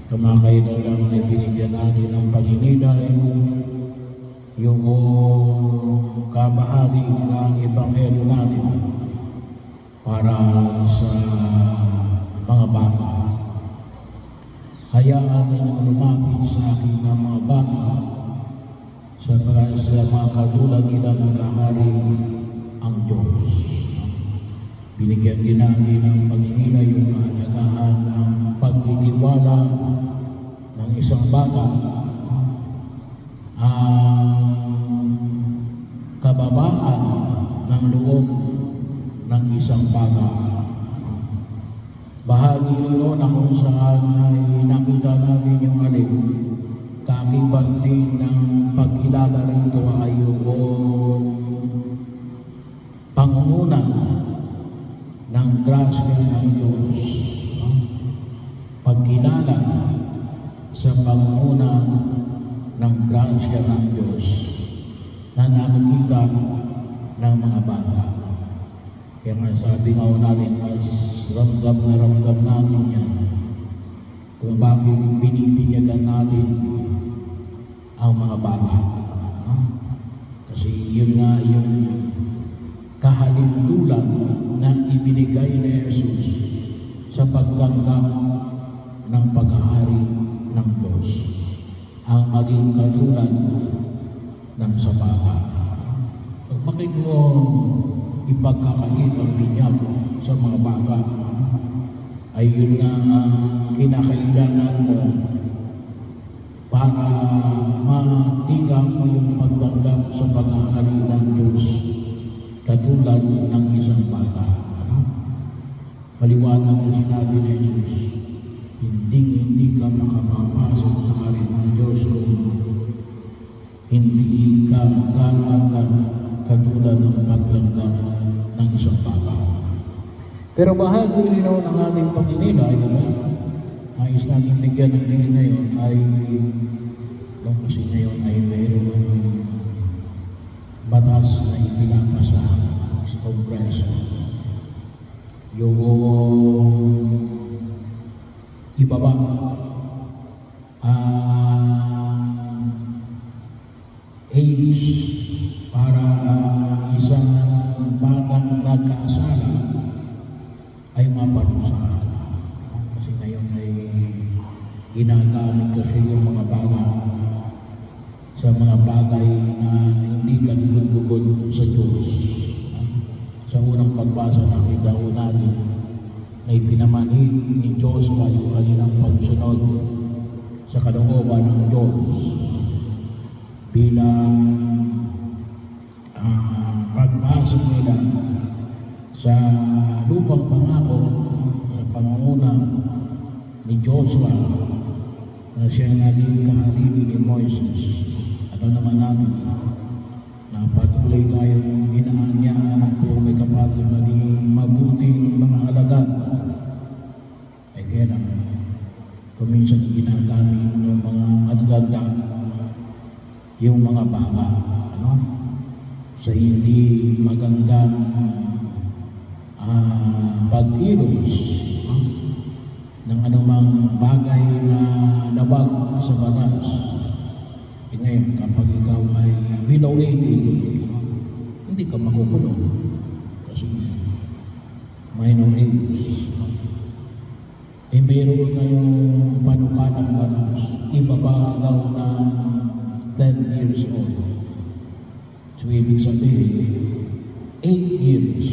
Kamakailan lang ay binigyan natin ng Panginoon yung kabahagi ng Ebanghelyo natin para sa mga bata. Hayaan ninyong lumapit sa akin ng mga bata sa mga katulad nila naghahari ang Diyos. Binigyan din natin ng Panginoon yung kahalagahan ng pagtitiwala ng isang bata, ang kababaan ng loob ng isang bata. Bahagi rin na kung saan ay nakita natin yung alin, kaakibat din ng pagkilala rito ay yung pangunguna ng grasya ng Diyos. Pagkilala sa pangunguna ng grasya ng Diyos na nakikita ng mga bata. Kaya nga sabi nga natin, mas ramdam na ramdam natin yan kung bakit binibinyagan natin ang mga bata. Kasi yun nga yung kahalintulad na ibinigay ni Jesus sa pagtanggap ng paghahari ng Diyos, ang maging katulad ng sa bata. Bakit mo ipagkakait ang binyag sa mga bata? Ay yun nga ang kinakailangan mo para makita mo yung pagtanggap sa paghahari ng Diyos katulad ng isang bata. Maliwanag na sinabi ni Jesus, hindi ka makapapasok sa hari ng Diyos kung hindi ka lalakad katulad ng pagtanggap ng isang bata. Pero bahagi rin ng ating pagninilay, ayos natin bigyan ng tingin ngayon ay kasi ngayon ay mayroong batas na ipinapasa sa Kongreso. Yung ibaba age para isang batang nagkasala ay maparusahan. Kasi ngayon ay ginagamit kasi yung mga bata sa mga bagay na hindi kalugod-lugod sa Diyos. Sa unang pagbasa nakita ko natin na ipinamanhid ni Joshua yung kanilang pagsunod sa kalooban ng Diyos bilang pagpasok nila sa lupang pangako sa pangunguna ni Joshua na siya naging kahalili ni Moises. Alam naman natin na patuloy tayong inaanyaan at kung may kapatid maging mabuting mga alagad ay kaya lang kuminsan ginagamit ng mga mataganda yung mga baba sa hindi magandang pagkilos ng anumang bagay na labag sa batas. Ngayon, kapag ikaw ay below 18, hindi ka makukulong. Kasi minor age. Meron kayong panukalang batas, ibaba daw ng 10 years old. So, ibig sabihin, 8 years.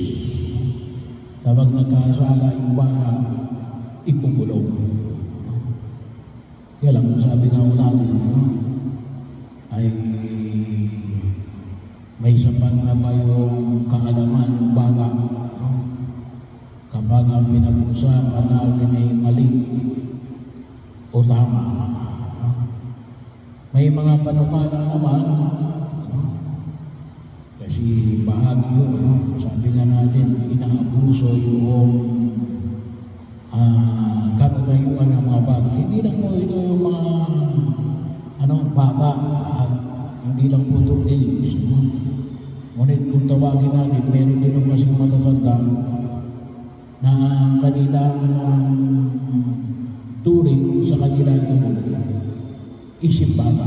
Kapag nagkasala yung bata, ikukulong. Kaya lang, sabi nga natin, ay may sapat na ba yung kaalaman ng bata kapag ang pinag-usapan natin ay mali o tama. May mga panukala naman kasi bahagi yun, sabi nga natin, inaabuso yung katatayuan ng mga bata. Hindi lang po ito yung mga bata at hindi lang po ito age. Ngunit kung tawagin natin, meron din yung kasing matatanda na kanilang turing sa kanilang isip bata.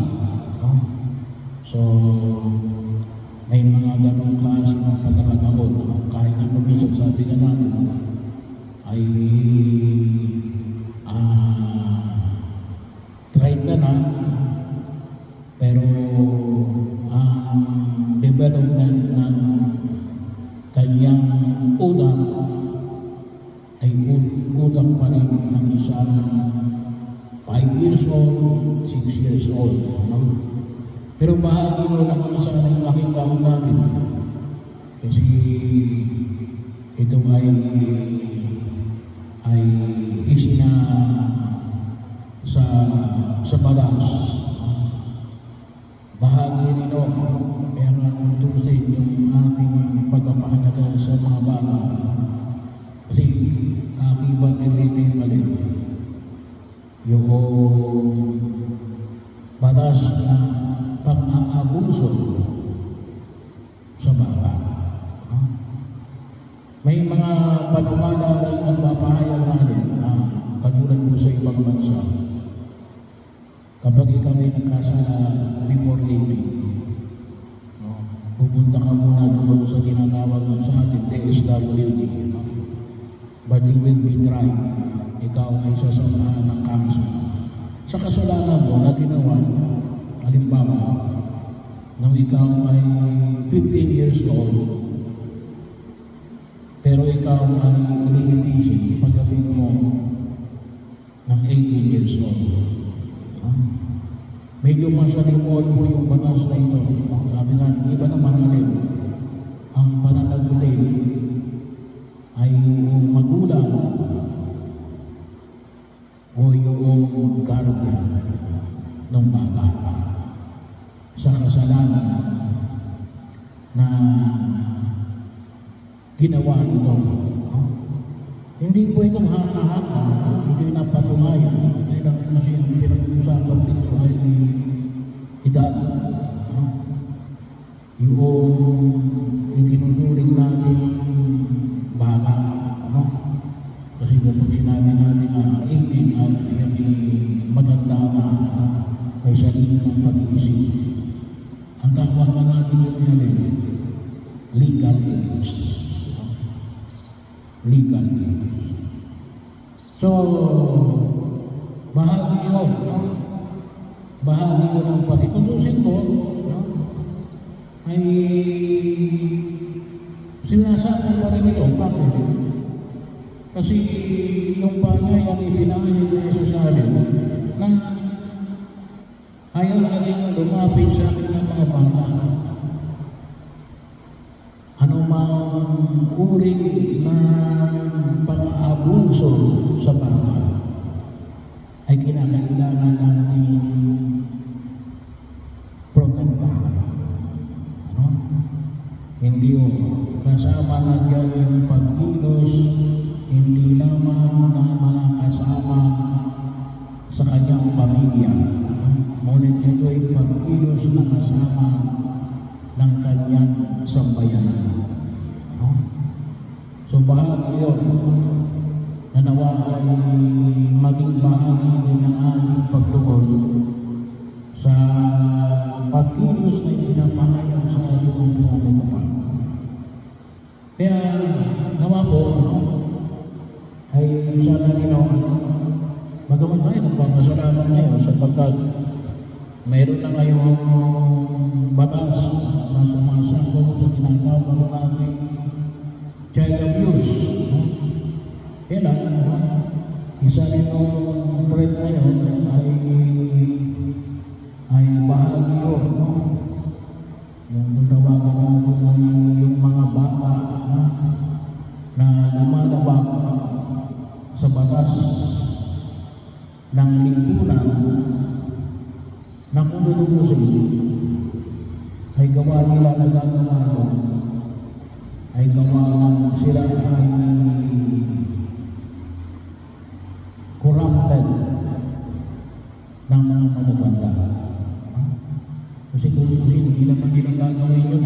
No? So, may mga ganong klase ng pagkakataon. No? Kahit na minsan sabi na natin ay try ka na, pero ang development ng kanyang utak ay utak pa rin ng isang 5 years old, 6 years old. No? Pero bahagi ko lang kung saan ay makita ko natin. Kasi ito ay isina sa balas. Bahagi nito, kaya nga tutusin yung ating pagpapahalaga sa mga bata. Kasi akibat nilito mali yung batas na pang-aabuso sa bata. May mga panumala rin ang papahayag natin na katulad po sa ibang bansa. Kapag ikaw ay nagkasala before 18, pupunta ka muna doon sa tinatawag ng sa atin, DSWD. But you will be tried. Ikaw ay sasampahan ng kaso. Sa kasalanan mo na ginawa, halimbawa, nung ikaw ay 15 years old, pero ikaw ay lilitisin pagdating mo ng 18 years old. Medyo masalimuot po yung batas na ito. Sabi nga, iba naman alin. Ang pananagutin ay yung magulang o yung guardian ng bata sa kasalanan na ginawa nito. Hindi po itong haka-haka, hindi napatunayan. Kailang kasi ang pinag-uusapan dito ay edad. Yung itinuturing natin bata. Kasi kapag sinabi natin na 18 at yan matanda na, may sarili ng pag-iisip. Ang tawag na natin yung yan legal age. Legal age. So, bahagi yun. Bahagi yun ng pagkikutusin ko, ay sinasabi pa rin ito. Bakit? Kasi yung pangayan ibinahayag na isa sa akin na ayaw na rin lumapit sa akin ng mga bata. Ano mang uri ng pang-abuso sa bata ay kinakailangan natin protektahan. Hindi o kasama na dyan yung pagkilos, hindi lamang na mga kasama sa kanyang pamilya. Ngunit ito ay pagkilos na kasama ng kanyang sambayanan. So bahagi yun na nawa ay maging bahagi din ng ating pagtugon sa pagkilos na ipinapahayag sa ating mga kapal. Kaya nawa po ay sana magawa tayo ng pagpasalamat ngayon sapagkat mayroon na ngayong batas na sumasakot sa tinatawag natin child abuse. Kaya lang, isa rin ng threat ngayon ay bahagi yun. Yung tawagan natin ay yung mga bata na lumalabang sa batas ng lipunan na kung tutusin ay gawa nila na gagawa yun, ay gawa lang sila ay corrupted ng mga matatanda. Kasi kung tutusin, hindi naman nila gagawin yun.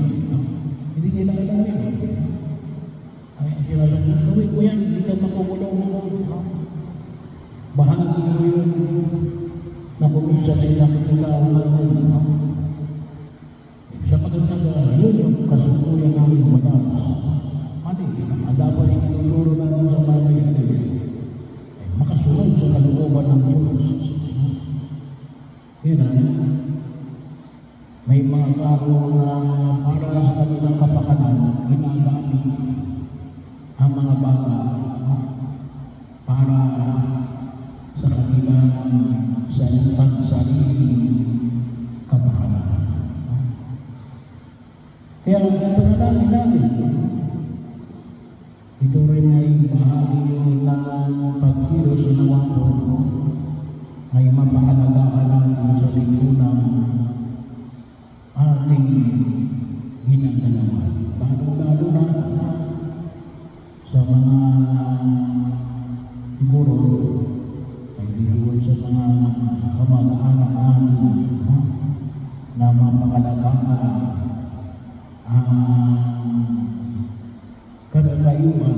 Hindi nila alam yun. Ay, sila lang, gawin mo yan, hindi ka makukulong mo. bahagi mo yun na kuminsan ay nakikilala natin. No? Sa pagkakaga, yun yung kasukuyan natin madalas. Mali, ang dapat itinuturo natin sa bagay ay makasunod sa kalooban ng Diyos. Kaya may mga tao na para sa kanilang kapakanan, ginagamit ang mga bata para sa kanilang sariling kapakanan. Kaya ipanalangin natin, ito rin ay bahagi ng pagkilos sa nawato ay mapakalagaan natin sa lipunang ating ginagalawan. Lalo na sa mga siguro ay bigyan sa mga kamag-anak natin na mapakalagaan ang kakayuan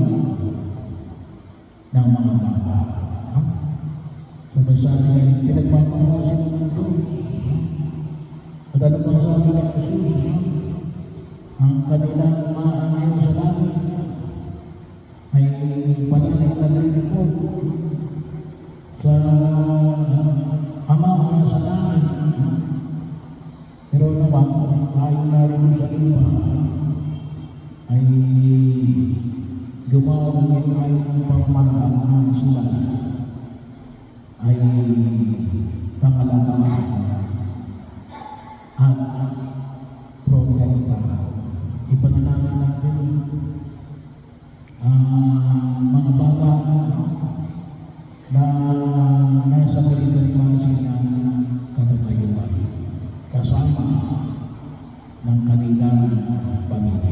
ng mga bata. Sabi niya, pinagpapala sila ng Diyos. At ano pang sabi ni Jesus, ang kanilang mga anayon sa langit ay palating nag-report sa Ama na sa langit. Pero naman, tayo narito sa lupa ay gumamit tayo ng pamamaraan na sila ay pangalagaan at protektahan. Ipanalangin natin ang mga bata na nasa ganitong klase ng katatayuan kasama ng kanilang pamilya.